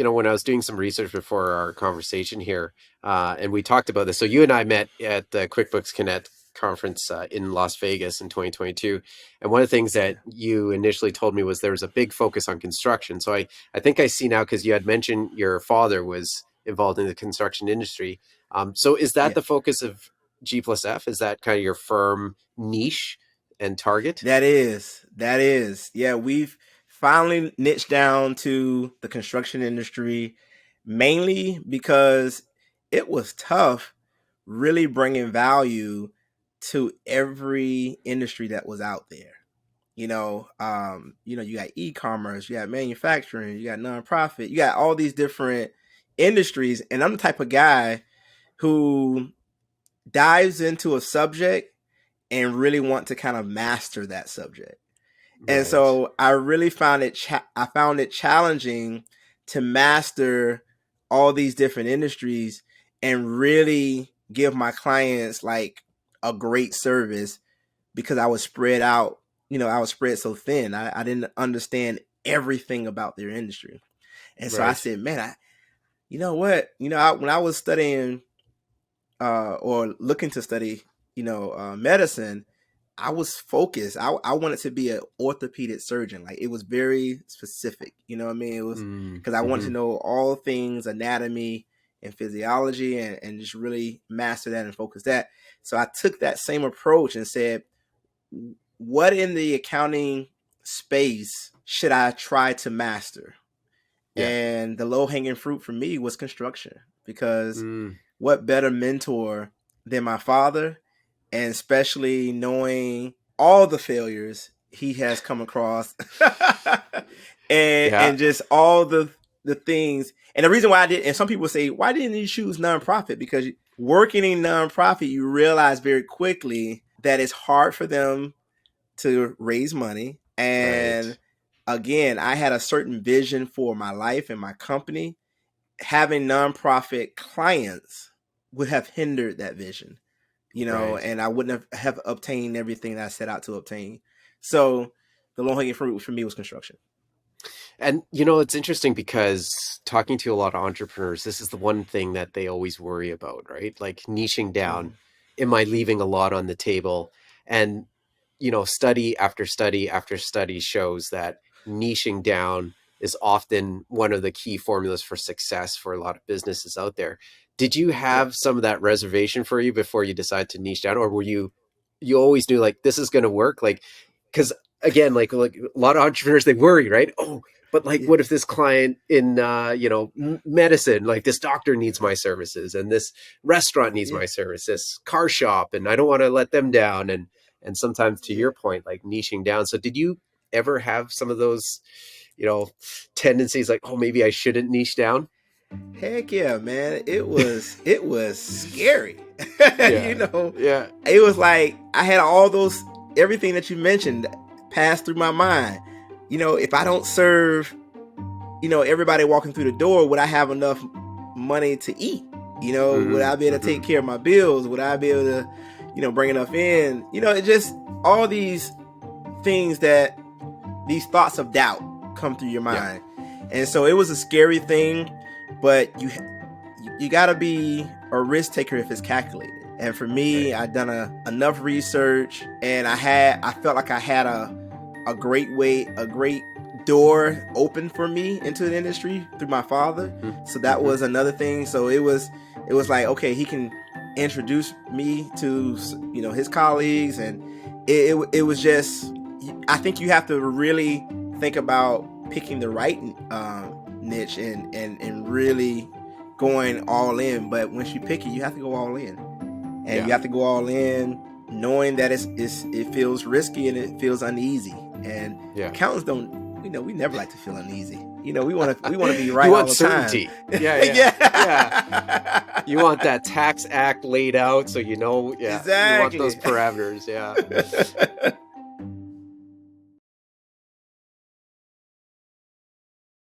when I was doing some research before our conversation here, and we talked about this. So you and I met at the QuickBooks Connect conference in Las Vegas in 2022. And one of the things that Yeah. you initially told me was there was a big focus on construction. So I think I see now, because you had mentioned your father was involved in the construction industry. So is that Yeah. the focus of G plus F? Is that kind of your firm niche and target? That is. Yeah, we've finally niched down to the construction industry mainly because it was tough really bringing value to every industry that was out there. You got e-commerce, you got manufacturing, you got nonprofit, you got all these different industries, and I'm the type of guy who dives into a subject and really want to kind of master that subject. And Right. so I really I found it challenging to master all these different industries and really give my clients like a great service because I was spread out. I was spread so thin. I didn't understand everything about their industry. And so I Right. said, man, you know what? When I was studying or looking to study, medicine, I was focused. I wanted to be an orthopedic surgeon. Like it was very specific. You know what I mean? It was because I wanted to Mm-hmm. know all things anatomy and physiology and just really master that and focus that. So I took that same approach and said, what in the accounting space should I try to master? Yeah. And the low hanging fruit for me was construction because Mm, what better mentor than my father, and especially knowing all the failures he has come across and yeah. and just all the things. And the reason why I did, and some people say, why didn't you choose nonprofit? Because working in nonprofit, you realize very quickly that it's hard for them to raise money. And Right. again, I had a certain vision for my life and my company. Having nonprofit clients would have hindered that vision, Right. and I wouldn't have obtained everything that I set out to obtain. So the low hanging fruit for me was construction. And it's interesting because talking to a lot of entrepreneurs, this is the one thing that they always worry about, right? Like niching down. Mhm. Am I leaving a lot on the table? And study after study after study shows that niching down is often one of the key formulas for success for a lot of businesses out there. Did you Yeah. have some of that reservation for you before you decided to niche down, or were you always knew like this is going to work? Like, because again, like a lot of entrepreneurs, they worry, right? Oh, but like, Yeah. what if this client in medicine, like this doctor needs my services, and this restaurant needs Yeah. my service, this car shop, and I don't want to let them down. And sometimes, to Yeah. your point, like niching down. So did you ever have some of those, tendencies like, oh, maybe I shouldn't niche down? Heck yeah, man. It was scary. you Yeah. know, Yeah. it was like I had all those everything that you mentioned pass through my mind. If I don't serve, everybody walking through the door, would I have enough money to eat? Would Mm-hmm. I be able to take Mm-hmm. care of my bills? Would I be able to, bring enough in? It just all these things that these thoughts of doubt come through your Yeah. mind. And so it was a scary thing, but you got to be a risk taker if it's calculated. And for me, Right. I'd done enough research, and I felt like I had a great door open for me into the industry through my father. Mm-hmm. So that Mm-hmm. was another thing. So it was like, okay, he can introduce me to his colleagues, and it was just, I think you have to really think about picking the right niche and really going all in. But once you pick it, you have to go all in, and Yeah. you have to go all in knowing that it feels risky and it feels uneasy. And Yeah. accountants don't, we never like to feel uneasy. We want to be You right all want the time. certainty. Yeah. Yeah. Yeah. Yeah. You want that tax act laid out, so yeah, you want those Exactly. parameters. Yeah.